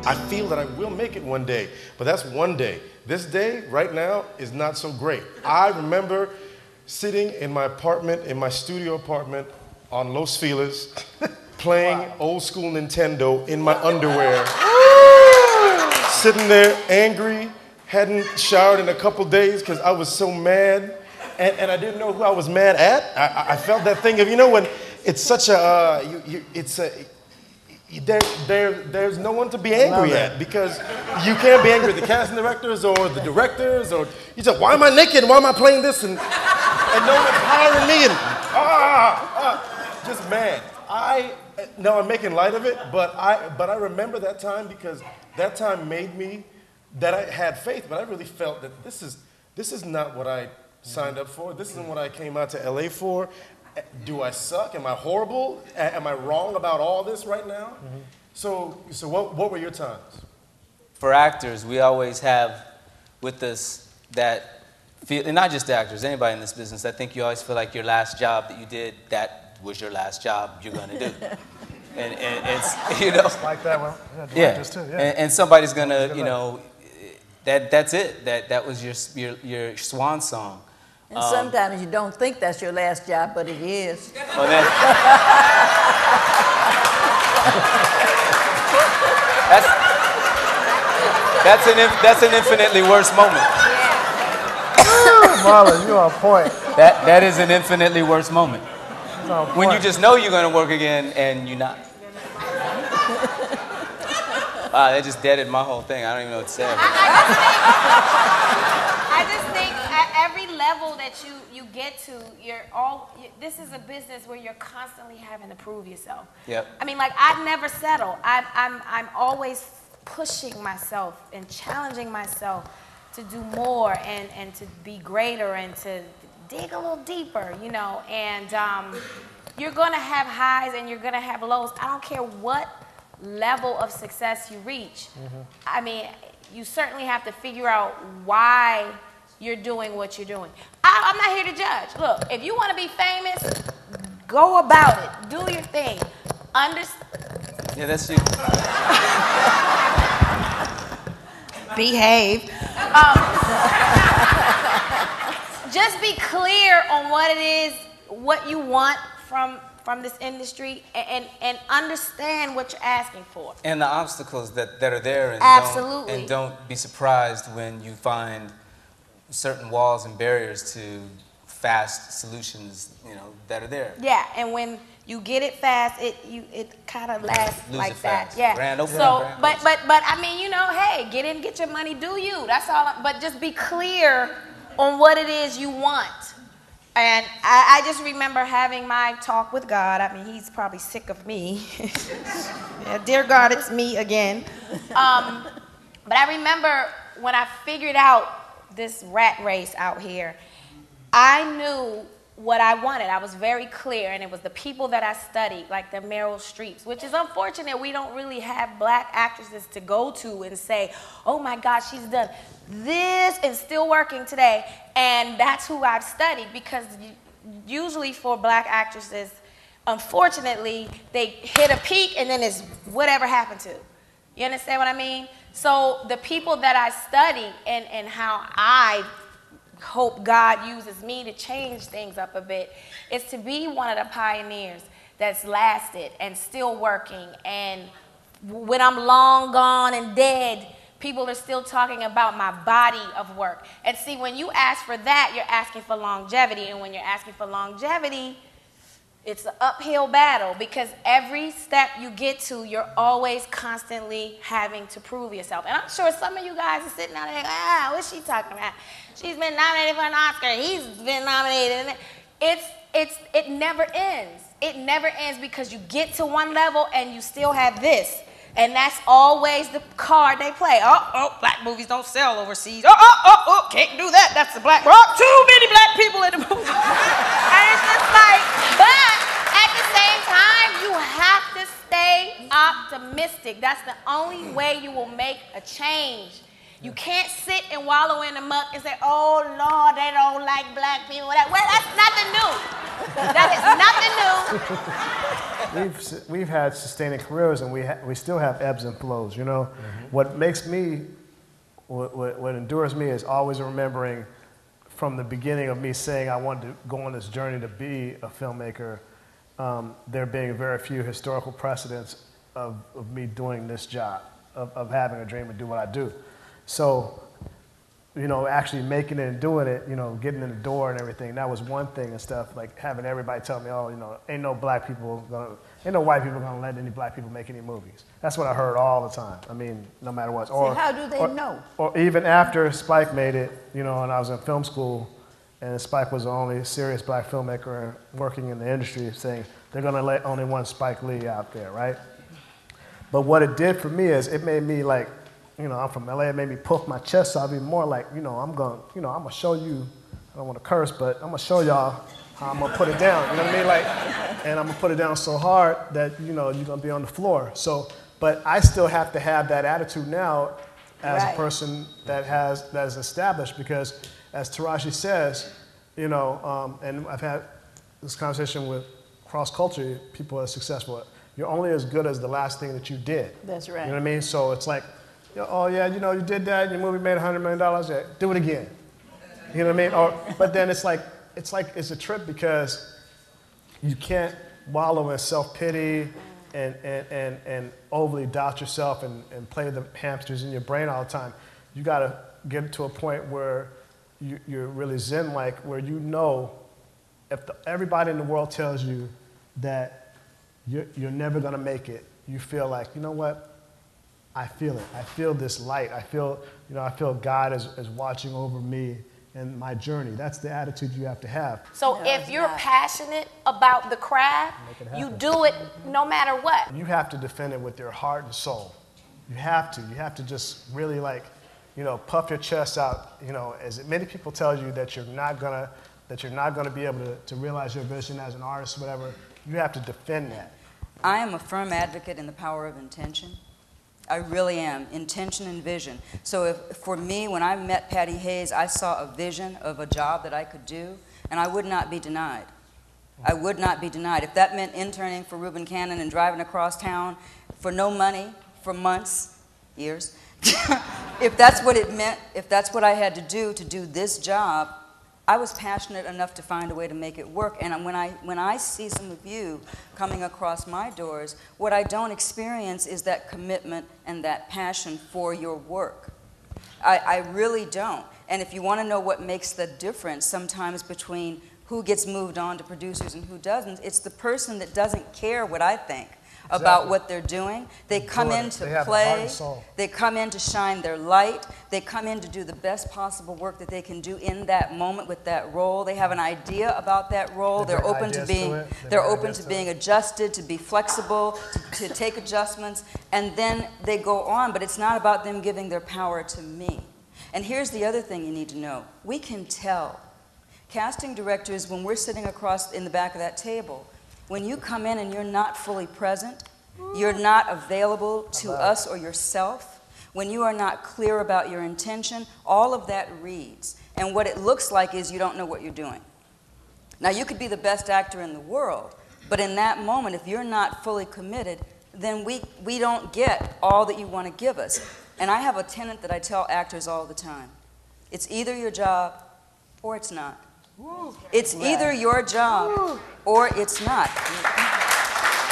I feel that I will make it one day, but that's one day. This day, right now, is not so great. I remember sitting in my apartment, in my studio apartment on Los Feliz, playing old school Nintendo in my underwear, sitting there angry, hadn't showered in a couple days because I was so mad, and I didn't know who I was mad at. I felt that thing of, you know, when it's such a, there's no one to be angry at because you can't be angry at the casting directors or the directors, or you say, why am I naked? Why am I playing this? And no one's hiring me, and just mad. No, I'm making light of it, but I remember that time because that time made me, that I had faith, but I really felt that this is not what I signed up for. This isn't what I came out to LA for. Do I suck? Am I horrible? Am I wrong about all this right now? So what were your times? For actors, we always have with us that feel, and not just actors, anybody in this business, I think you always feel like your last job that you did, that was your last job you're going to do. And it's, you know. It's like that one. Yeah, directors too, yeah. And somebody's going to, you know, that's it. That was your swan song. And sometimes you don't think that's your last job, but it is. Well, then, that's an infinitely worse moment. Marla, you're on point. That is an infinitely worse moment. When you just know you're going to work again and you're not. Wow, that just deaded my whole thing. I don't even know what to say. I just think at every level that you get to, this is a business where you're constantly having to prove yourself. Yep. I mean, like, I never settle. I'm always pushing myself and challenging myself to do more and to be greater and to dig a little deeper, you know. And you're going to have highs and you're going to have lows. I don't care what level of success you reach. I mean, you certainly have to figure out why you're doing what you're doing. I'm not here to judge. Look, if you want to be famous, go about it. Do your thing. Yeah, that's you. Behave. Just be clear on what it is, what you want from this industry, and understand what you're asking for. And the obstacles that are there, and absolutely. Don't be surprised when you find certain walls and barriers to fast solutions, you know, that are there. Yeah, and when you get it fast, it kind of lasts like that. Fast. Yeah. Grand opening, so, grand but I mean, you know, hey, get in, get your money, do you? That's all. But just be clear on what it is you want. And I just remember having my talk with God. I mean, he's probably sick of me. Yeah, dear God, it's me again. But I remember when I figured out this rat race out here, I knew what I wanted. I was very clear, and it was the people that I studied, like the Meryl Streeps, which is unfortunate. We don't really have black actresses to go to and say, oh my God, she's done this and still working today. And that's who I've studied, because usually for black actresses, unfortunately, they hit a peak and then it's whatever happened to. You understand what I mean? So the people that I study and how I hope God uses me to change things up a bit is to be one of the pioneers that's lasted and still working. And when I'm long gone and dead, people are still talking about my body of work. And see, when you ask for that, you're asking for longevity. And when you're asking for longevity, it's an uphill battle, because every step you get to, you're always constantly having to prove yourself. And I'm sure some of you guys are sitting out there like, what's she talking about? She's been nominated for an Oscar. He's been nominated. It never ends. It never ends, because you get to one level and you still have this. And that's always the card they play. Black movies don't sell overseas. Can't do that. That's the black. Too many black people in the movie. And it's just like, but at the same time, you have to stay optimistic. That's the only way you will make a change. You can't sit and wallow in the muck and say, oh, Lord, they don't like black people. Well, that's nothing new. That is nothing new. We've had sustaining careers, and we still have ebbs and flows, you know? What makes me, what endures me is always remembering from the beginning of me saying I wanted to go on this journey to be a filmmaker, there being very few historical precedents of me doing this job, of having a dream and do what I do. So, you know, actually making it and doing it, you know, getting in the door and everything, that was one thing and stuff, like having everybody tell me, oh, you know, ain't no white people gonna let any black people make any movies. That's what I heard all the time. I mean, no matter what. Or, how do they know? Or even after Spike made it, you know, and I was in film school, and Spike was the only serious black filmmaker working in the industry, saying they're gonna let only one Spike Lee out there, right? But what it did for me is it made me like, you know, I'm from LA, it made me puff my chest out even more like, you know, I'm gonna show you, I don't wanna curse, but I'm gonna show y'all how I'm gonna put it down, you know what I mean? Like, and I'm gonna put it down so hard that, you know, you're gonna be on the floor. So, but I still have to have that attitude now as a person that is established, because as Taraji says, you know, and I've had this conversation with cross-culture people that are successful, you're only as good as the last thing that you did. That's right. You know what I mean? So it's like, oh yeah, you know, you did that, your movie made $100 million, yeah, do it again. You know what I mean? But then it's a trip, because you can't wallow in self-pity and overly doubt yourself and play the hamsters in your brain all the time. You gotta get to a point where you're really zen-like, where you know if everybody in the world tells you that you're never gonna make it, you feel like, you know what? I feel it. I feel this light. I feel God is watching over me and my journey. That's the attitude you have to have. So if you're passionate about the craft, you do it no matter what. You have to defend it with your heart and soul. You have to. You have to just really, like, you know, puff your chest out. You know, as many people tell you that you're not gonna be able to realize your vision as an artist or whatever, you have to defend that. I am a firm advocate in the power of intention. I really am. Intention and vision. So for me, when I met Patty Hayes, I saw a vision of a job that I could do, and I would not be denied. I would not be denied. If that meant interning for Reuben Cannon and driving across town for no money for months, years, if that's what it meant, if that's what I had to do this job, I was passionate enough to find a way to make it work. And when I see some of you coming across my doors, what I don't experience is that commitment and that passion for your work. I really don't. And if you want to know what makes the difference sometimes between who gets moved on to producers and who doesn't, it's the person that doesn't care what I think about what they're doing. They come in to play, they come in to shine their light, they come in to do the best possible work that they can do in that moment with that role. They have an idea about that role. They're open to being adjusted, to be flexible, to take adjustments, and then they go on, but it's not about them giving their power to me. And here's the other thing you need to know. We can tell. Casting directors, when we're sitting across in the back of that table, when you come in and you're not fully present, you're not available to us or yourself, when you are not clear about your intention, all of that reads. And what it looks like is you don't know what you're doing. Now, you could be the best actor in the world, but in that moment, if you're not fully committed, then we don't get all that you want to give us. And I have a tenet that I tell actors all the time. It's either your job or it's not. It's either your job or it's not.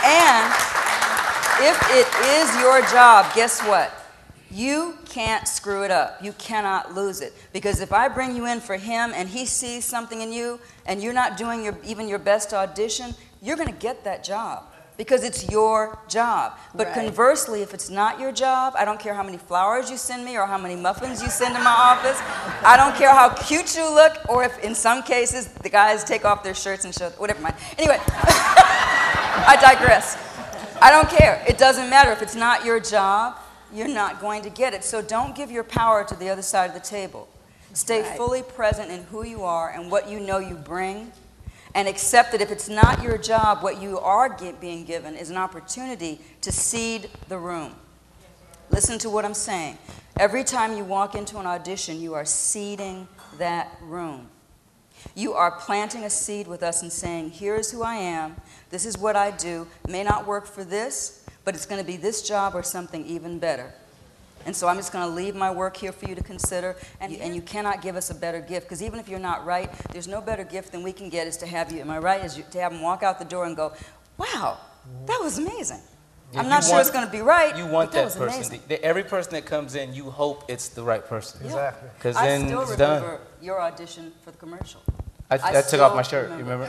And if it is your job, guess what? You can't screw it up. You cannot lose it. Because if I bring you in for him and he sees something in you and you're not doing even your best audition, you're going to get that job. Because it's your job. But conversely, if it's not your job, I don't care how many flowers you send me or how many muffins you send to my office. I don't care how cute you look, or if in some cases the guys take off their shirts and show, whatever. Anyway, I digress. I don't care. It doesn't matter. If it's not your job, you're not going to get it. So don't give your power to the other side of the table. Stay fully present in who you are and what you know you bring. And accept that if it's not your job, what you are being given is an opportunity to seed the room. Listen to what I'm saying. Every time you walk into an audition, you are seeding that room. You are planting a seed with us and saying, here's who I am, this is what I do, may not work for this, but it's going to be this job or something even better. And so I'm just going to leave my work here for you to consider, and you cannot give us a better gift, because even if you're not right, there's no better gift than we can get is to have you, am I right, is to have them walk out the door and go, wow, that was amazing. I'm not sure it's going to be right. You want that that person. Every person that comes in, you hope it's the right person. Exactly. Because I then still it's remember done. your audition for the commercial. I took off my shirt. You remember?